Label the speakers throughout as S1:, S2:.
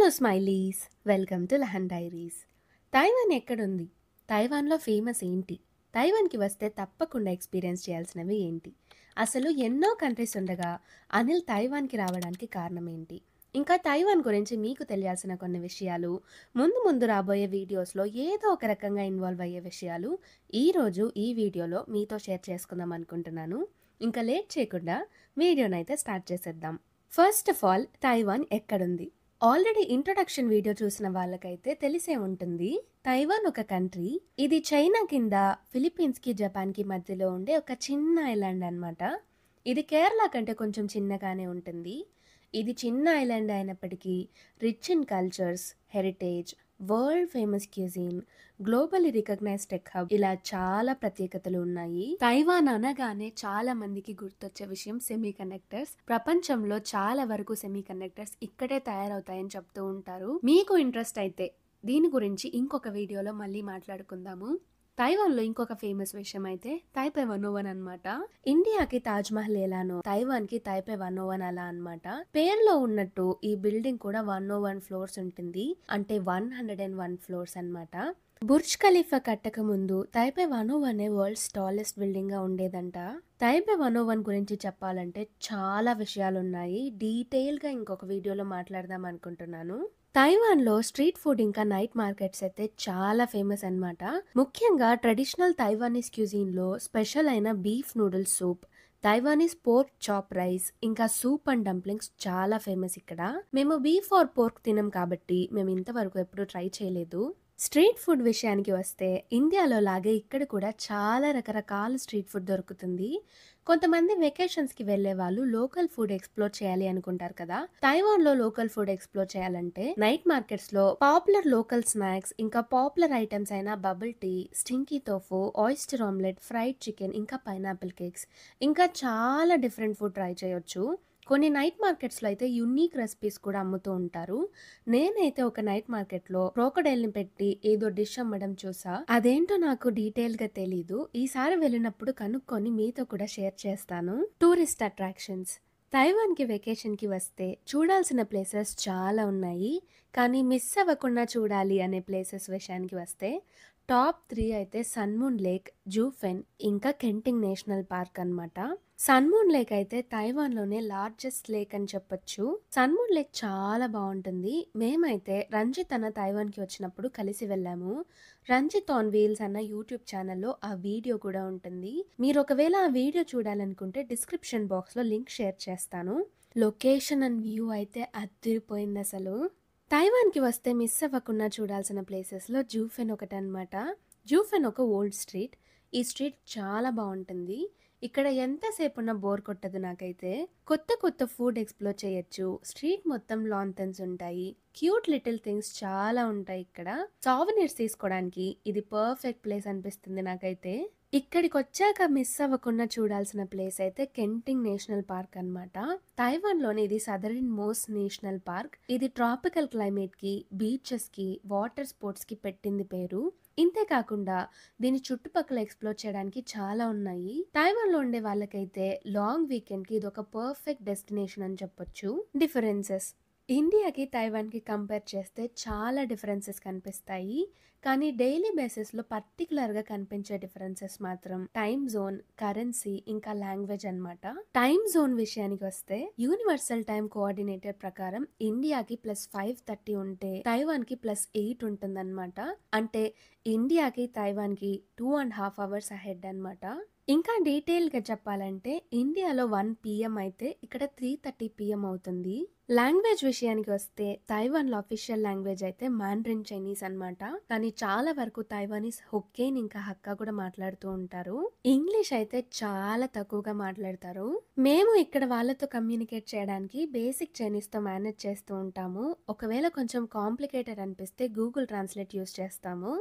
S1: Hello smileys, welcome to Lahan diaries. Taiwan ఎక్కడుంది? తైవాన్లో famous ఏంటి? తైవాన్కి వస్తే తప్పకుండా ఎక్స్పీరియన్స్ చేయాల్సినవి ఏంటి? అసలు ఎన్నో కంట్రీస్ ఉండగా అనిల్ తైవాన్కి రావడానికి కారణం ఏంటి? ఇంకా తైవాన్ గురించి మీకు తెలియాల్సిన కొన్ని విషయాలు, ముందు ముందు రాబోయే వీడియోస్లో ఏదో ఒక రకంగా ఇన్వాల్వ్ అయ్యే విషయాలు ఈరోజు ఈ వీడియోలో మీతో షేర్ చేసుకుందాం అనుకుంటున్నాను. ఇంకా లేట్ చేయకుండా వీడియోనైతే స్టార్ట్ చేసేద్దాం. ఫస్ట్ ఆఫ్ ఆల్, తైవాన్ ఎక్కడుంది? ఆల్రెడీ ఇంట్రొడక్షన్ వీడియో చూసిన వాళ్ళకైతే తెలిసే ఉంటుంది. తైవాన్ ఒక కంట్రీ. ఇది చైనా కింద ఫిలిప్పీన్స్కి జపాన్కి మధ్యలో ఉండే ఒక చిన్న ఐలాండ్ అన్నమాట. ఇది కేరళ కంటే కొంచెం చిన్నగానే ఉంటుంది. ఇది చిన్న ఐలాండ్ అయినప్పటికీ rich in cultures, heritage, world famous cuisine, globally recognised tech hub, ఇలా చాలా ప్రత్యేకతలు ఉన్నాయి. తైవాన్ అనగానే చాలా మందికి గుర్తొచ్చే విషయం సెమీ కండక్టర్స్. ప్రపంచంలో చాలా వరకు సెమీ కండక్టర్స్ ఇక్కడే తయారవుతాయని చెప్తూ ఉంటారు. మీకు ఇంట్రెస్ట్ అయితే దీని గురించి ఇంకొక వీడియోలో మళ్ళీ మాట్లాడుకుందాము. తైవాన్లో ఇంకొక ఫేమస్ విషయం అయితే తైపే 101 అన్నమాట. ఇండియాకి తాజ్ మహల్ ఎలానో తైవాన్కి తైపే 101 అలా అన్నమాట. పేరులో ఉన్నట్టు ఈ బిల్డింగ్ కూడా 101 ఫ్లోర్స్ ఉంటుంది. అంటే 101 ఫ్లోర్స్ అన్నమాట. బుర్జ్ ఖలీఫా కట్టక ముందు తైపే 101 వరల్డ్స్ టాలెస్ట్ బిల్డింగ్ గా ఉండేదంట. తైపే 101 గురించి చెప్పాలంటే చాలా విషయాలున్నాయి. డీటెయిల్ గా ఇంకొక వీడియోలో మాట్లాడదాం అనుకుంటున్నాను. తైవాన్లో స్ట్రీట్ ఫుడ్ ఇంకా నైట్ మార్కెట్స్ అయితే చాలా ఫేమస్ అన్నమాట. ముఖ్యంగా ట్రెడిషనల్ తైవానీస్ క్యూజిన్లో స్పెషల్ అయిన beef noodles soup, Taiwanese pork chop rice, ఇంకా సూప్ అండ్ డంప్లింగ్స్ చాలా ఫేమస్ ఇక్కడ. మేము బీఫ్ ఆర్ పోర్క్ తినం కాబట్టి మేము ఇంతవరకు ఎప్పుడూ ట్రై చేయలేదు. స్ట్రీట్ ఫుడ్ విషయానికి వస్తే ఇండియాలో లాగే ఇక్కడ కూడా చాలా రకరకాల స్ట్రీట్ ఫుడ్ దొరుకుతుంది. కొంతమంది వెకేషన్స్కి వెళ్ళే వాళ్ళు లోకల్ ఫుడ్ ఎక్స్ప్లోర్ చేయాలి అనుకుంటారు కదా. తైవాన్లో లోకల్ ఫుడ్ ఎక్స్ప్లోర్ చేయాలంటే నైట్ మార్కెట్స్లో పాపులర్ లోకల్ స్నాక్స్, ఇంకా పాపులర్ ఐటమ్స్ అయిన bubble tea, stinky tofu, oyster omelette, fried chicken, ఇంకా పైనాపిల్ కేక్స్, ఇంకా చాలా డిఫరెంట్ ఫుడ్ ట్రై చేయొచ్చు. కొన్ని నైట్ మార్కెట్స్లో అయితే యునీక్ రెసిపీస్ కూడా అమ్ముతూ ఉంటారు. నేనైతే ఒక నైట్ మార్కెట్లో క్రోకడైల్ని పెట్టి ఏదో డిష్ అమ్మడం చూసా. అదేంటో నాకు డీటెయిల్గా తెలీదు. ఈసారి వెళ్ళినప్పుడు కనుక్కొని మీతో కూడా షేర్ చేస్తాను. Tourist attractions. తైవాన్కి వెకేషన్కి వస్తే చూడాల్సిన ప్లేసెస్ చాలా ఉన్నాయి. కానీ మిస్ అవ్వకుండా చూడాలి అనే ప్లేసెస్ విషయానికి వస్తే టాప్ 3 అయితే సన్మూన్ లేక్, జూఫెన్, ఇంకా కెంటింగ్ నేషనల్ పార్క్ అన్నమాట. సన్మూన్ లేక్ అయితే తైవాన్లోనే లార్జెస్ట్ లేక్ అని చెప్పొచ్చు. సన్మూన్ లేక్ చాలా బాగుంటుంది. మేమైతే రంజిత్ అన్న తైవాన్కి వచ్చినప్పుడు కలిసి వెళ్ళాము. రంజిత్ ఆన్ వీల్స్ అన్న యూట్యూబ్ ఛానల్లో ఆ వీడియో కూడా ఉంటుంది. మీరు ఒకవేళ ఆ వీడియో చూడాలనుకుంటే డిస్క్రిప్షన్ బాక్స్లో లింక్ షేర్ చేస్తాను. లొకేషన్ అండ్ వ్యూ అయితే అదిరిపోయింది అసలు. తైవాన్కి వస్తే మిస్ అవ్వకుండా చూడాల్సిన ప్లేసెస్లో జూఫెన్ ఒకటి అనమాట. జూఫెన్ ఒక ఓల్డ్ స్ట్రీట్. ఈ స్ట్రీట్ చాలా బాగుంటుంది. ఇక్కడ ఎంతసేపు ఉన్న బోర్ కొట్టదు నాకైతే. కొత్త కొత్త ఫుడ్ ఎక్స్ప్లోర్ చేయొచ్చు. స్ట్రీట్ మొత్తం లాంతన్స్ ఉంటాయి. క్యూట్ లిటిల్ థింగ్స్ చాలా ఉంటాయి ఇక్కడ. సావనీర్స్ తీసుకోవడానికి ఇది పర్ఫెక్ట్ ప్లేస్ అనిపిస్తుంది నాకైతే. ఇక్కడికి వచ్చాక మిస్ అవ్వకుండా చూడాల్సిన ప్లేస్ అయితే కెంటింగ్ నేషనల్ పార్క్ అన్నమాట. తైవాన్లోని ఇది సదరన్ మోస్ట్ నేషనల్ పార్క్. ఇది ట్రాపికల్ క్లైమేట్ కి, బీచెస్ కి, వాటర్ స్పోర్ట్స్ కి పెట్టింది పేరు. ఇంతే కాకుండా దీని చుట్టుపక్కల ఎక్స్ప్లోర్ చేయడానికి చాలా ఉన్నాయి. తైవాన్లో ఉండే వాళ్ళకైతే లాంగ్ వీకెండ్ కి ఇది ఒక పర్ఫెక్ట్ డెస్టినేషన్ అని చెప్పొచ్చు. డిఫరెన్సెస్. ఇండియాకి తైవాన్కి కంపేర్ చేస్తే చాలా డిఫరెన్సెస్ కనిపిస్తాయి. కానీ డైలీ బేసిస్లో పర్టికులర్గా కనిపించే డిఫరెన్సెస్ మాత్రం టైమ్ జోన్, కరెన్సీ, ఇంకా లాంగ్వేజ్ అన్నమాట. టైమ్ జోన్ విషయానికి వస్తే యూనివర్సల్ టైమ్ కోఆర్డినేటర్ ప్రకారం ఇండియాకి +5:30 ఉంటే తైవాన్కి +8 ఉంటుందన్నమాట. అంటే ఇండియాకి తైవాన్కి 2.5 hours అహెడ్ అన్నమాట. ఇంకా డీటెయిల్గా చెప్పాలంటే ఇండియాలో 1 PM అయితే ఇక్కడ 3:30 PM అవుతుంది. లాంగ్వేజ్ విషయానికి వస్తే తైవాన్లో అఫీషియల్ లాంగ్వేజ్ అయితే మాండ్రిన్ చైనీస్ అన్నమాట. కానీ చాలా వరకు తైవానీస్ హొక్కేన్ ఇంకా హక్కా కూడా మాట్లాడుతూ ఉంటారు. ఇంగ్లీష్ అయితే చాలా తక్కువగా మాట్లాడతారు. మేము ఇక్కడ వాళ్ళతో కమ్యూనికేట్ చేయడానికి బేసిక్ చైనీస్ తో మేనేజ్ చేస్తూ ఉంటాము. ఒకవేళ కొంచెం కాంప్లికేటెడ్ అనిపిస్తే గూగుల్ ట్రాన్స్లేట్ యూస్ చేస్తాము.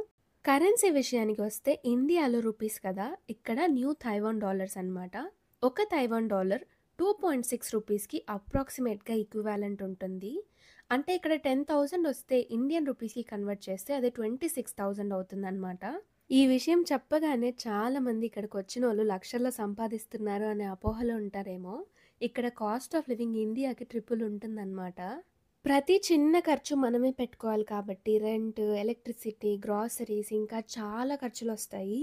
S1: కరెన్సీ విషయానికి వస్తే ఇండియాలో రూపీస్ కదా, ఇక్కడ న్యూ తైవాన్ డాలర్స్ అన్నమాట. ఒక తైవాన్ డాలర్ 2.6 రూపీస్కి అప్రాక్సిమేట్గా ఈక్వివాలెంట్ ఉంటుంది. అంటే ఇక్కడ 10,000 వస్తే ఇండియన్ రూపీస్కి కన్వర్ట్ చేస్తే అది 26,000 అవుతుంది అనమాట. ఈ విషయం చెప్పగానే చాలా మంది ఇక్కడికి వచ్చిన వాళ్ళు లక్షల్లో సంపాదిస్తున్నారు అనే అపోహలో ఉంటారేమో. ఇక్కడ కాస్ట్ ఆఫ్ లివింగ్ ఇండియాకి ట్రిపుల్ ఉంటుందన్నమాట. ప్రతి చిన్న ఖర్చు మనమే పెట్టుకోవాలి కాబట్టి రెంట్, ఎలక్ట్రిసిటీ, గ్రాసరీస్ ఇంకా చాలా ఖర్చులొస్తాయి.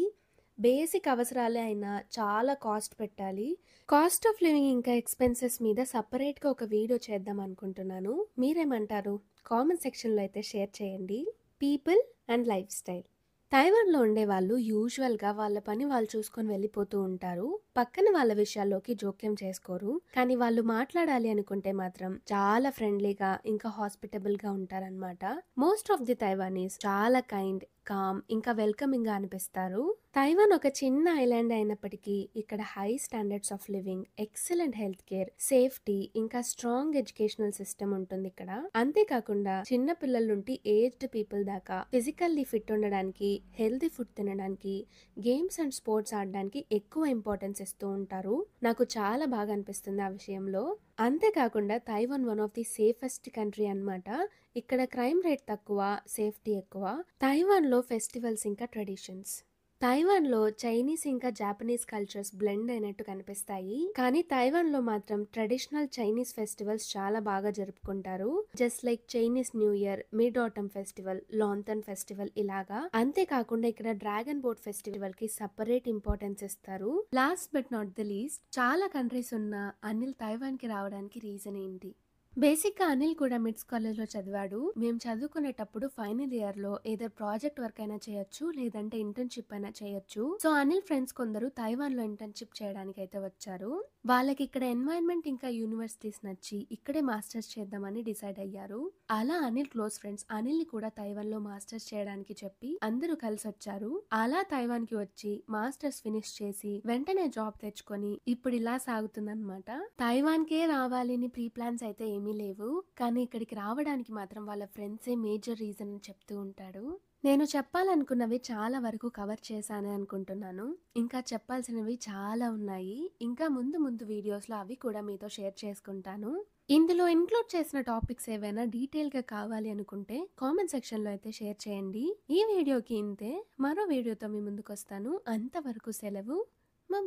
S1: బేసిక్ అవసరాలే అయినా చాలా కాస్ట్ పెట్టాలి. కాస్ట్ ఆఫ్ లివింగ్ ఇంకా ఎక్స్‌పెన్సెస్ మీద సెపరేట్‌గా ఒక వీడియో చేద్దాం అనుకుంటున్నాను. మీరేమంటారు? కామెంట్ సెక్షన్‌లో అయితే షేర్ చేయండి. People and life style. తైవాన్‌లో ఉండేవాళ్ళు యూజువల్‌గా వాళ్ళ పని వాళ్ళు చూసుకొని వెళ్ళిపోతూ ఉంటారు. పక్కన వాళ్ళ విషయాల్లోకి జోక్యం చేసుకోరు. కానీ వాళ్ళు మాట్లాడాలి అనుకుంటే మాత్రం చాలా ఫ్రెండ్లీగా ఇంకా హాస్పిటబుల్‌గా ఉంటారనమాట. మోస్ట్ ఆఫ్ ది తైవానీస్ చాలా కైండ్, కామ్ ఇంకా వెల్కమింగ్‌గా అనిపిస్తారు. తైవాన్ ఒక చిన్న ఐలాండ్ అయినప్పటికీ ఇక్కడ high standards of living, excellent health care, safety ఇంకా స్ట్రాంగ్ ఎడ్యుకేషనల్ సిస్టమ్ ఉంటుంది ఇక్కడ. అంతేకాకుండా చిన్న పిల్లల నుండి ఏజ్డ్ పీపుల్ దాకా ఫిజికల్లీ ఫిట్ ఉండడానికి, హెల్తీ ఫుడ్ తినడానికి, గేమ్స్ అండ్ స్పోర్ట్స్ ఆడడానికి ఎక్కువ ఇంపార్టెన్స్ ఇస్తూ ఉంటారు. నాకు చాలా బాగా అనిపిస్తుంది ఆ విషయంలో. అంతేకాకుండా Taiwan one of the safest country అన్నమాట. ఇక్కడ క్రైమ్ రేట్ తక్కువ, సేఫ్టీ ఎక్కువ. తైవాన్‌లో ఫెస్టివల్స్ ఇంకా ట్రెడిషన్స్. తైవాన్‌లో చైనీస్ ఇంకా జాపనీస్ కల్చర్స్ బ్లెండ్ అయినట్టు కనిపిస్తాయి. కానీ తైవాన్‌లో మాత్రం ట్రెడిషనల్ చైనీస్ ఫెస్టివల్స్ చాలా బాగా జరుపుకుంటారు. Just like Chinese new year, mid autumn festival, lantern festival ఇలాగా. అంతేకాకుండా ఇక్కడ డ్రాగన్ బోట్ ఫెస్టివల్ కి సెపరేట్ ఇంపార్టెన్స్ ఇస్తారు. Last but not the least, చాలా కంట్రీస్ ఉన్న అనిల్ తైవాన్ కి రావడానికి రీజన్ ఏంటి? బేసిక్‌గా అనిల్ కూడా మిడ్స్ కాలేజ్‌లో చదివాడు. మేము చదువుకునేటప్పుడు ఫైనల్ ఇయర్‌లో ఏదర్ ప్రాజెక్ట్ వర్క్ అయినా చేయొచ్చు, లేదంటే ఇంటర్న్‌షిప్ అయినా చేయొచ్చు. సో, అనిల్ ఫ్రెండ్స్ కొందరు తైవాన్‌లో ఇంటర్న్‌షిప్ చేయడానికైతే వచ్చారు. వాళ్ళకి ఇక్కడ ఎన్వైర్న్‌మెంట్ ఇంకా యూనివర్సిటీస్ నచ్చి ఇక్కడే మాస్టర్స్ చేద్దామని డిసైడ్ అయ్యారు. అలా అనిల్ క్లోజ్ ఫ్రెండ్స్ అనిల్‌ని కూడా తైవాన్‌లో మాస్టర్స్ చేయడానికి చెప్పి అందరూ కలిసొచ్చారు. అలా తైవాన్‌కి వచ్చి మాస్టర్స్ ఫినిష్ చేసి వెంటనే జాబ్ తెచ్చుకొని ఇప్పుడు ఇలా సాగుతుందన్నమాట. తైవాన్‌కే రావాలి అని ప్రీ ప్లాన్స్ అయితే ఏమీ లేవు. కానీ ఇక్కడికి రావడానికి మాత్రం వాళ్ళ ఫ్రెండ్సే మేజర్ రీజన్ అని చెప్తూ ఉంటాడు. నేను చెప్పాలనుకున్నవి చాలా వరకు కవర్ చేశానే అనుకుంటున్నాను. ఇంకా చెప్పాల్సినవి చాలా ఉన్నాయి. ఇంకా ముందు ముందు వీడియోస్‌లో అవి కూడా మీతో షేర్ చేసుకుంటాను. ఇందులో ఇంక్లూడ్ చేసిన టాపిక్స్ ఏవైనా డీటెయిల్‌గా కావాలి అనుకుంటే కామెంట్ సెక్షన్‌లో అయితే షేర్ చేయండి. ఈ వీడియోకి ఇంతే. మరో వీడియోతో మీ ముందుకొస్తాను. అంతవరకు సెలవు.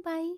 S1: బాయ్.